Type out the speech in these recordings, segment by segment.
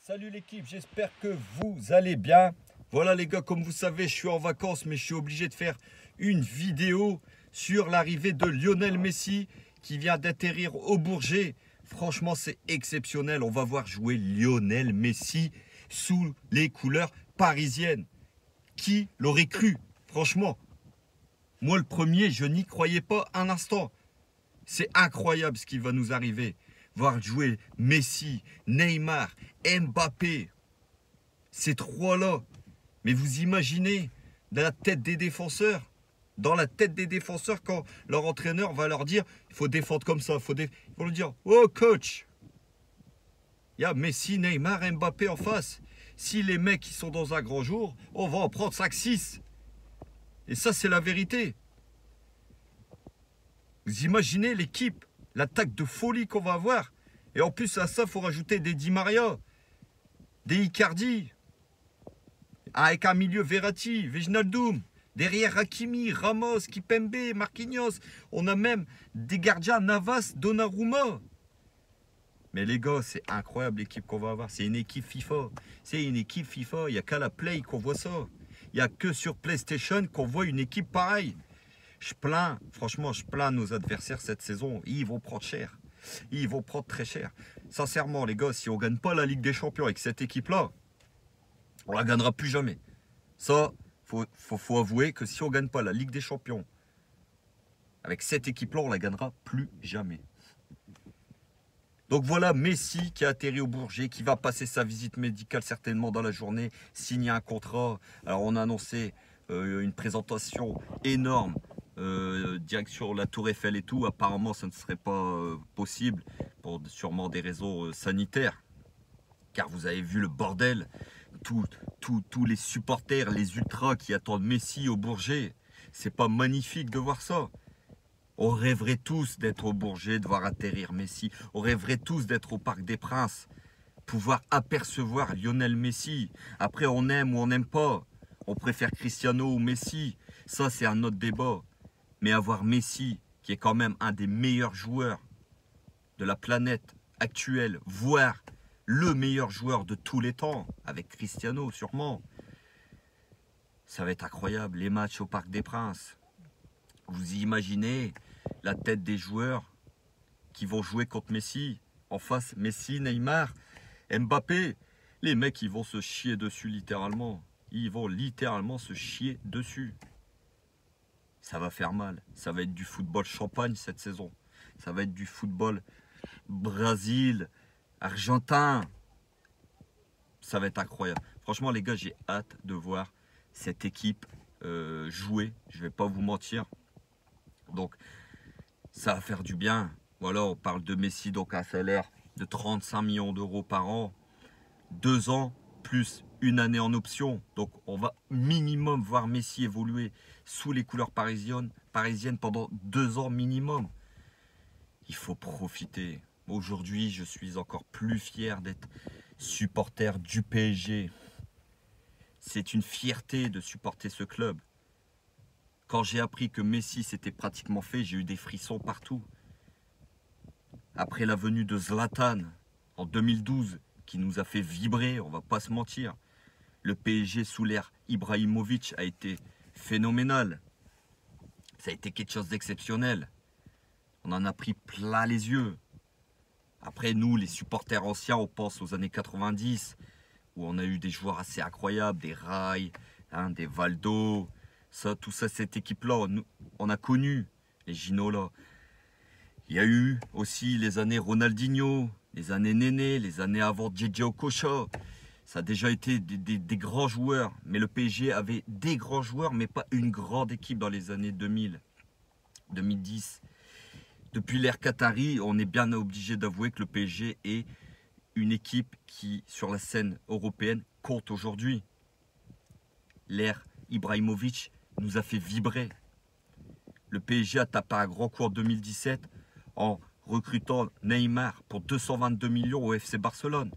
Salut l'équipe, j'espère que vous allez bien. Voilà les gars, comme vous savez, je suis en vacances, mais je suis obligé de faire une vidéo sur l'arrivée de Lionel Messi qui vient d'atterrir au Bourget. Franchement, c'est exceptionnel. On va voir jouer Lionel Messi sous les couleurs parisiennes. Qui l'aurait cru? Franchement, moi le premier, je n'y croyais pas un instant. C'est incroyable ce qui va nous arriver. Voir jouer Messi, Neymar, Mbappé. Ces trois-là. Mais vous imaginez dans la tête des défenseurs, quand leur entraîneur va leur dire il faut défendre comme ça. Ils vont lui dire oh coach, il y a Messi, Neymar, Mbappé en face. Si les mecs qui sont dans un grand jour, on va en prendre 5-6. Et ça, c'est la vérité. Vous imaginez l'équipe, l'attaque de folie qu'on va avoir. Et en plus à ça, il faut rajouter des Di Maria, des Icardi, avec un milieu Verratti, Wijnaldum, derrière Hakimi, Ramos, Kipembe, Marquinhos. On a même des gardiens Navas, Donnarumma. Mais les gars, c'est incroyable l'équipe qu'on va avoir. C'est une équipe FIFA. C'est une équipe FIFA. Il n'y a qu'à la Play qu'on voit ça. Il n'y a que sur PlayStation qu'on voit une équipe pareille. Franchement, je plains nos adversaires cette saison. Ils vont prendre cher. Ils vont prendre très cher. Sincèrement, les gars, si on ne gagne pas la Ligue des Champions avec cette équipe-là, on la gagnera plus jamais. Ça, faut avouer que si on ne gagne pas la Ligue des Champions avec cette équipe-là, on la gagnera plus jamais. Donc voilà Messi qui a atterri au Bourget, qui va passer sa visite médicale certainement dans la journée, signer un contrat. Alors on a annoncé une présentation énorme, direction la Tour Eiffel et tout. Apparemment ça ne serait pas possible pour sûrement des raisons sanitaires. Car vous avez vu le bordel, tous les supporters, les ultras qui attendent Messi au Bourget. C'est pas magnifique de voir ça. On rêverait tous d'être au Bourget, de voir atterrir Messi. On rêverait tous d'être au Parc des Princes, pouvoir apercevoir Lionel Messi. Après, on aime ou on n'aime pas. On préfère Cristiano ou Messi. Ça, c'est un autre débat. Mais avoir Messi, qui est quand même un des meilleurs joueurs de la planète actuelle, voire le meilleur joueur de tous les temps, avec Cristiano sûrement, ça va être incroyable. Les matchs au Parc des Princes. Vous imaginez la tête des joueurs qui vont jouer contre Messi. En face, Messi, Neymar, Mbappé. Les mecs, ils vont se chier dessus littéralement. Ils vont littéralement se chier dessus. Ça va faire mal. Ça va être du football champagne cette saison. Ça va être du football Brésil, argentin. Ça va être incroyable. Franchement, les gars, j'ai hâte de voir cette équipe jouer. Je ne vais pas vous mentir. Donc, ça va faire du bien. Voilà, on parle de Messi, donc un salaire de 35 millions d'euros par an. 2 ans plus une année en option. Donc, on va minimum voir Messi évoluer sous les couleurs parisiennes pendant 2 ans minimum. Il faut profiter. Aujourd'hui, je suis encore plus fier d'être supporter du PSG. C'est une fierté de supporter ce club. Quand j'ai appris que Messi s'était pratiquement fait, j'ai eu des frissons partout. Après la venue de Zlatan en 2012, qui nous a fait vibrer, on va pas se mentir. Le PSG sous l'ère Ibrahimovic a été phénoménal. Ça a été quelque chose d'exceptionnel. On en a pris plein les yeux. Après nous, les supporters anciens, on pense aux années 90, où on a eu des joueurs assez incroyables, des Rai, des Valdo. Tout ça, cette équipe-là, on a connu les Ginola. Il y a eu aussi les années Ronaldinho, les années Néné, les années avant Djedje Okocha. Ça a déjà été des grands joueurs. Mais le PSG avait des grands joueurs, mais pas une grande équipe dans les années 2000, 2010. Depuis l'ère Qatari, on est bien obligé d'avouer que le PSG est une équipe qui, sur la scène européenne, compte aujourd'hui. L'ère Ibrahimovic nous a fait vibrer. Le PSG a tapé un grand coup en 2017 en recrutant Neymar pour 222 millions au FC Barcelone.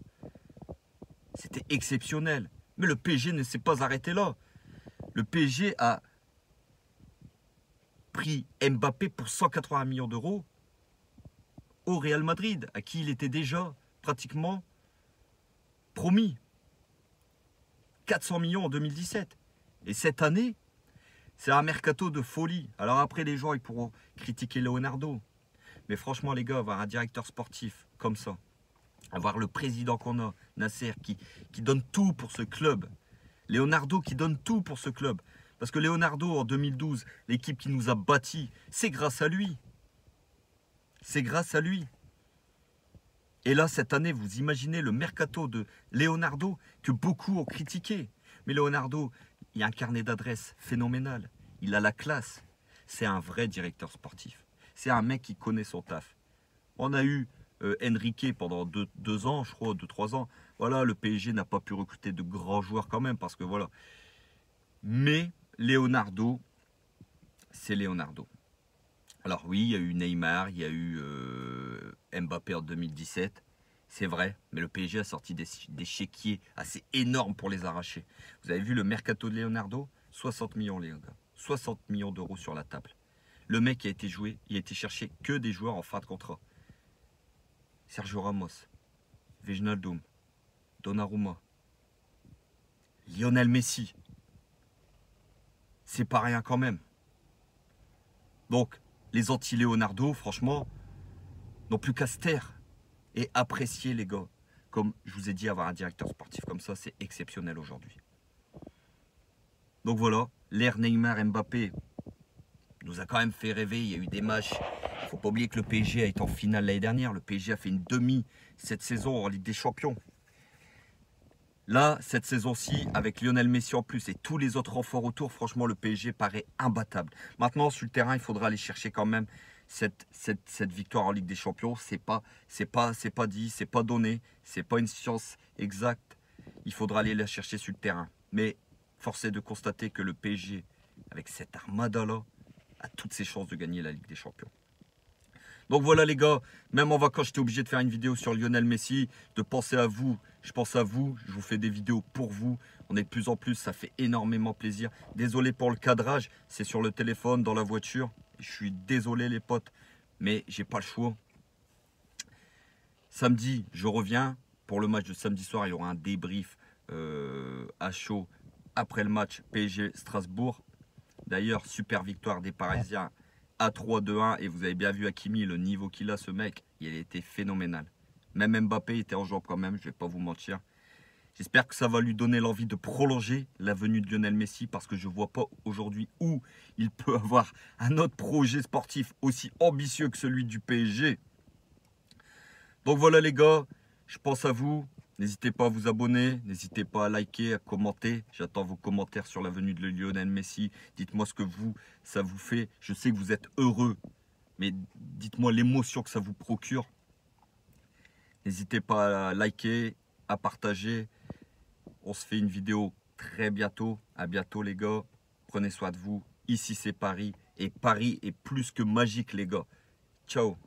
C'était exceptionnel. Mais le PSG ne s'est pas arrêté là. Le PSG a pris Mbappé pour 180 millions d'euros au Real Madrid, à qui il était déjà pratiquement promis. 400 millions en 2017. Et cette année, c'est un mercato de folie. Alors après, les gens, ils pourront critiquer Leonardo. Mais franchement, les gars, avoir un directeur sportif comme ça, avoir le président qu'on a, Nasser, qui donne tout pour ce club. Leonardo qui donne tout pour ce club. Parce que Leonardo, en 2012, l'équipe qui nous a bâtis, c'est grâce à lui. C'est grâce à lui. Et là, cette année, vous imaginez le mercato de Leonardo que beaucoup ont critiqué. Mais Leonardo, il a un carnet d'adresses phénoménal. Il a la classe. C'est un vrai directeur sportif. C'est un mec qui connaît son taf. On a eu Enrique pendant 2 ans, je crois, 2-3 ans. Voilà, le PSG n'a pas pu recruter de grands joueurs quand même, parce que voilà. Mais Leonardo, c'est Leonardo. Alors oui, il y a eu Neymar, il y a eu Mbappé en 2017. C'est vrai, mais le PSG a sorti des chéquiers assez énormes pour les arracher. Vous avez vu le mercato de Leonardo? 60 millions, les gars. 60 millions d'euros sur la table. Le mec a été joué, il a été cherché que des joueurs en fin de contrat. Sergio Ramos, Wijnaldum, Donnarumma, Lionel Messi. C'est pas rien quand même. Donc, les anti-Leonardo, franchement, n'ont plus qu'à se taire et apprécier, les gars. Comme je vous ai dit, avoir un directeur sportif comme ça, c'est exceptionnel aujourd'hui. Donc voilà, l'ère Neymar, Mbappé nous a quand même fait rêver. Il y a eu des matchs. Il ne faut pas oublier que le PSG a été en finale l'année dernière. Le PSG a fait une demi cette saison en Ligue des Champions. Là, cette saison-ci, avec Lionel Messi en plus et tous les autres renforts autour, franchement, le PSG paraît imbattable. Maintenant, sur le terrain, il faudra aller chercher quand même cette victoire en Ligue des Champions. C'est pas dit, c'est pas donné, c'est pas une science exacte. Il faudra aller la chercher sur le terrain. Mais force est de constater que le PSG, avec cette armada-là, a toutes ses chances de gagner la Ligue des Champions. Donc voilà les gars, même en vacances, j'étais obligé de faire une vidéo sur Lionel Messi, de penser à vous. Je pense à vous, je vous fais des vidéos pour vous. On est de plus en plus, ça fait énormément plaisir. Désolé pour le cadrage, c'est sur le téléphone, dans la voiture. Je suis désolé les potes, mais j'ai pas le choix. Samedi, je reviens. Pour le match de samedi soir, il y aura un débrief à chaud après le match PSG Strasbourg. D'ailleurs, super victoire des Parisiens à 3-2-1. Et vous avez bien vu Hakimi, le niveau qu'il a, ce mec, il a été phénoménal. Même Mbappé était en jambes quand même, je ne vais pas vous mentir. J'espère que ça va lui donner l'envie de prolonger la venue de Lionel Messi, parce que je ne vois pas aujourd'hui où il peut avoir un autre projet sportif aussi ambitieux que celui du PSG. Donc voilà les gars, je pense à vous. N'hésitez pas à vous abonner, n'hésitez pas à liker, à commenter. J'attends vos commentaires sur la venue de Lionel Messi. Dites-moi ce que ça vous fait. Je sais que vous êtes heureux, mais dites-moi l'émotion que ça vous procure. N'hésitez pas à liker, à partager. On se fait une vidéo très bientôt. À bientôt les gars. Prenez soin de vous. Ici c'est Paris. Et Paris est plus que magique les gars. Ciao.